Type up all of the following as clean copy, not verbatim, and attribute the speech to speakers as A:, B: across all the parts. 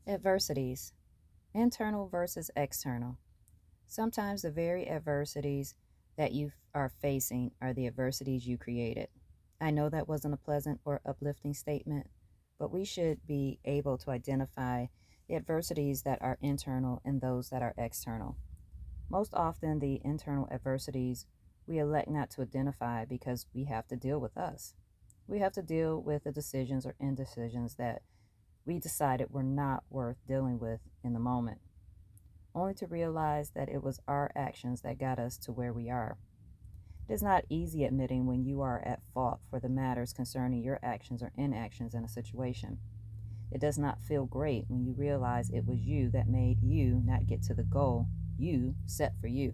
A: Adversities, internal versus external. Sometimes the very adversities that you are facing are the adversities you created. I know that wasn't a pleasant or uplifting statement, but we should be able to identify the adversities that are internal and those that are external. Most often, the internal adversities we elect not to identify because we have to deal with us. We have to deal with the decisions or indecisions that we decided were not worth dealing with in the moment, only to realize that it was our actions that got us to where we are. It is not easy admitting when you are at fault for the matters concerning your actions or inactions in a situation. It does not feel great when you realize it was you that made you not get to the goal you set for you.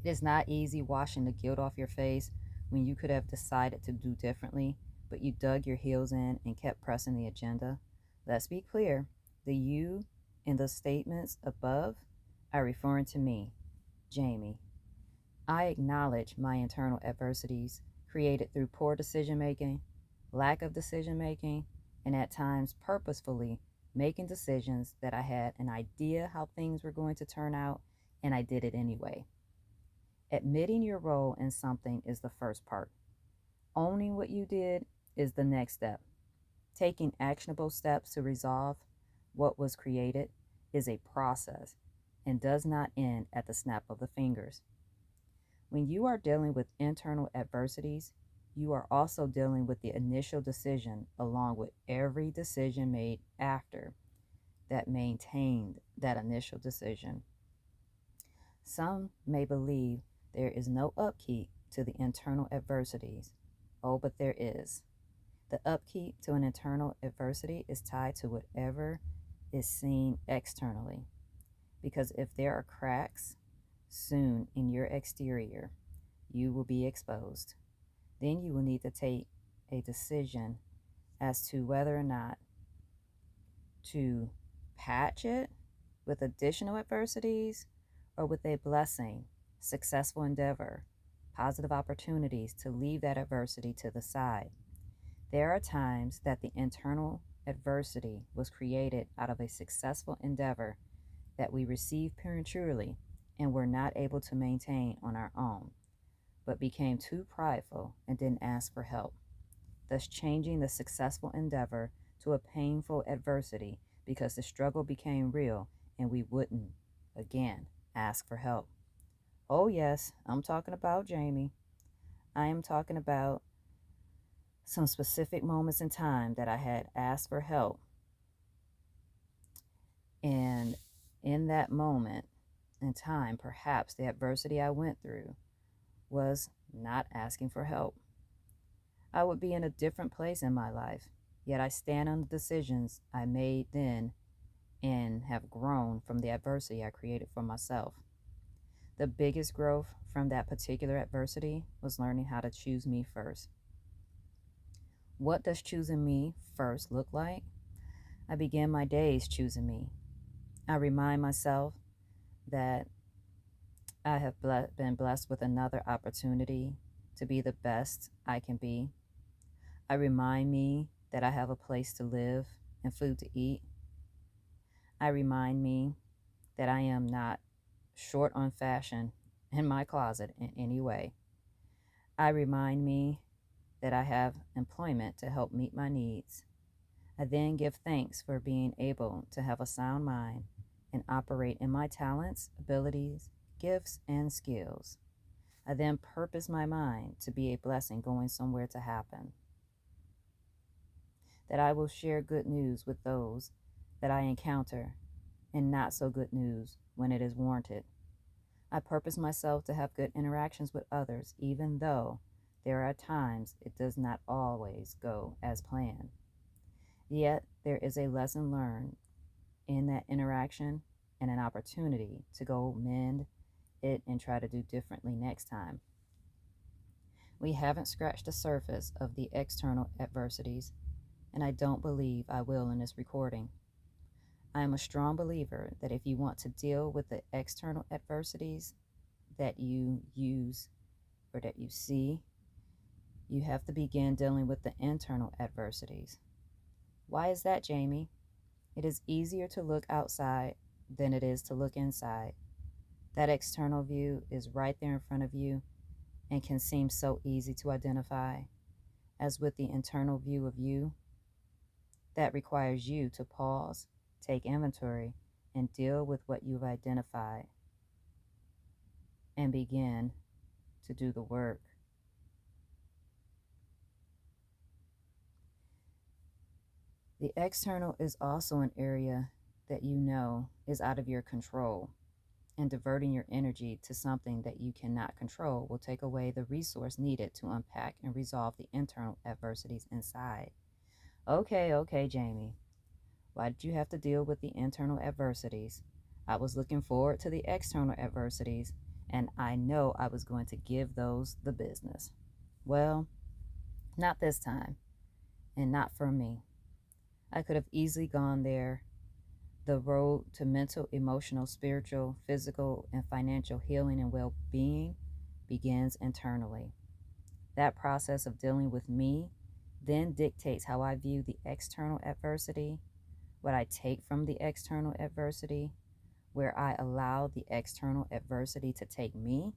A: It is not easy washing the guilt off your face when you could have decided to do differently, but you dug your heels in and kept pressing the agenda. Let's be clear, the you in the statements above are referring to me, Jamie. I acknowledge my internal adversities created through poor decision making, lack of decision making, and at times purposefully making decisions that I had an idea how things were going to turn out and I did it anyway. Admitting your role in something is the first part. Owning what you did is the next step. Taking actionable steps to resolve what was created is a process and does not end at the snap of the fingers. When you are dealing with internal adversities, you are also dealing with the initial decision along with every decision made after that maintained that initial decision. Some may believe there is no upkeep to the internal adversities. Oh, but there is. The upkeep to an internal adversity is tied to whatever is seen externally. Because if there are cracks soon in your exterior, you will be exposed. Then you will need to take a decision as to whether or not to patch it with additional adversities or with a blessing, successful endeavor, positive opportunities to leave that adversity to the side. There are times that the internal adversity was created out of a successful endeavor that we received prematurely and were not able to maintain on our own, but became too prideful and didn't ask for help, thus changing the successful endeavor to a painful adversity because the struggle became real and we wouldn't, again, ask for help. Oh, yes, I'm talking about Jamie. I am talking about some specific moments in time that I had asked for help. And in that moment in time, perhaps the adversity I went through was not asking for help. I would be in a different place in my life, yet I stand on the decisions I made then and have grown from the adversity I created for myself. The biggest growth from that particular adversity was learning how to choose me first. What does choosing me first look like? I begin my days choosing me. I remind myself that I have been blessed with another opportunity to be the best I can be. I remind me that I have a place to live and food to eat. I remind me that I am not short on fashion in my closet in any way. I remind me that I have employment to help meet my needs. I then give thanks for being able to have a sound mind and operate in my talents, abilities, gifts, and skills. I then purpose my mind to be a blessing going somewhere to happen. That I will share good news with those that I encounter and not so good news when it is warranted. I purpose myself to have good interactions with others, even though there are times it does not always go as planned. Yet there is a lesson learned in that interaction and an opportunity to go mend it and try to do differently next time. We haven't scratched the surface of the external adversities, and I don't believe I will in this recording. I am a strong believer that if you want to deal with the external adversities that you use or that you see, you have to begin dealing with the internal adversities. Why is that, Jamie? It is easier to look outside than it is to look inside. That external view is right there in front of you and can seem so easy to identify. As with the internal view of you, that requires you to pause, take inventory, and deal with what you've identified and begin to do the work. The external is also an area that you know is out of your control, and diverting your energy to something that you cannot control will take away the resource needed to unpack and resolve the internal adversities inside. Okay, Jamie, why did you have to deal with the internal adversities? I was looking forward to the external adversities, and I know I was going to give those the business. Well, not this time, and not for me. I could have easily gone there. The road to mental, emotional, spiritual, physical, and financial healing and well being begins internally. That process of dealing with me then dictates how I view the external adversity, what I take from the external adversity, where I allow the external adversity to take me,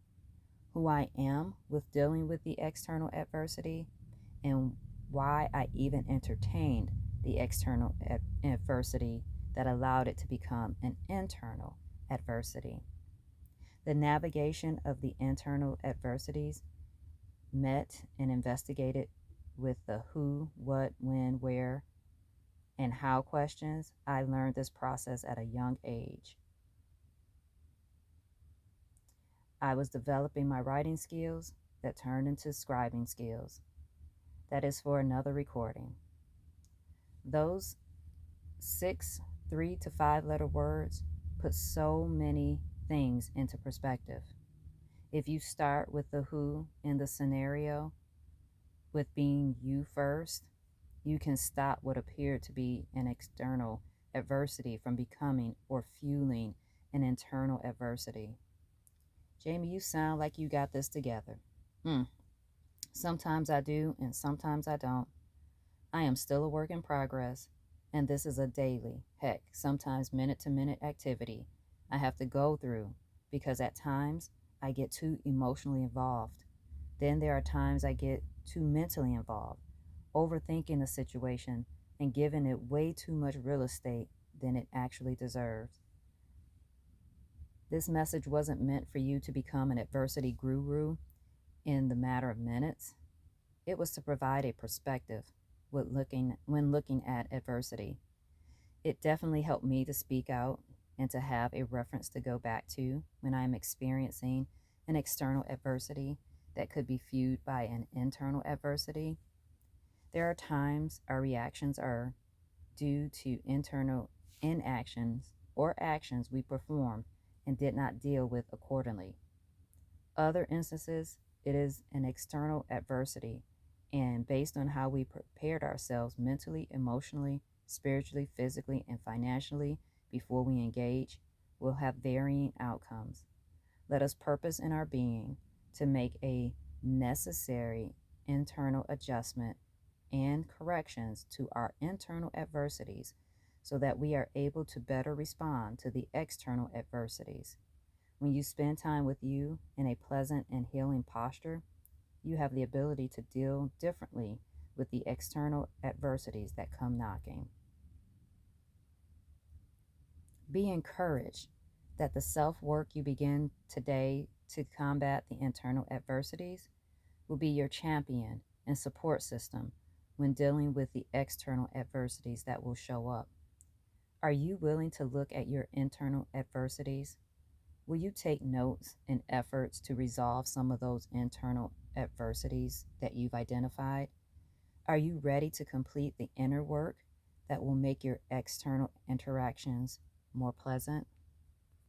A: who I am with dealing with the external adversity, and why I even entertained the external adversity that allowed it to become an internal adversity. The navigation of the internal adversities met and investigated with the who, what, when, where, and how questions. I learned this process at a young age. I was developing my writing skills that turned into scribing skills. That is for another recording. Those 6 3 to 5 letter words put so many things into perspective. If you start with the who in the scenario, with being you first, you can stop what appeared to be an external adversity from becoming or fueling an internal adversity. Jamie, you sound like you got this together. Sometimes I do, and sometimes I don't. I am still a work in progress, and this is a daily, heck, sometimes minute to minute activity I have to go through because at times I get too emotionally involved. Then there are times I get too mentally involved, overthinking the situation and giving it way too much real estate than it actually deserves. This message wasn't meant for you to become an adversity guru in the matter of minutes. It was to provide a perspective when looking at adversity. It definitely helped me to speak out and to have a reference to go back to when I'm experiencing an external adversity that could be fueled by an internal adversity. There are times our reactions are due to internal inactions or actions we performed and did not deal with accordingly. Other instances, it is an external adversity, and based on how we prepared ourselves mentally, emotionally, spiritually, physically, and financially before we engage, will have varying outcomes. Let us purpose in our being to make a necessary internal adjustment and corrections to our internal adversities so that we are able to better respond to the external adversities. When you spend time with you in a pleasant and healing posture, you have the ability to deal differently with the external adversities that come knocking. Be encouraged that the self work you begin today to combat the internal adversities will be your champion and support system when dealing with the external adversities that will show up. Are you willing to look at your internal adversities? Will you take notes and efforts to resolve some of those internal adversities that you've identified? Are you ready to complete the inner work that will make your external interactions more pleasant?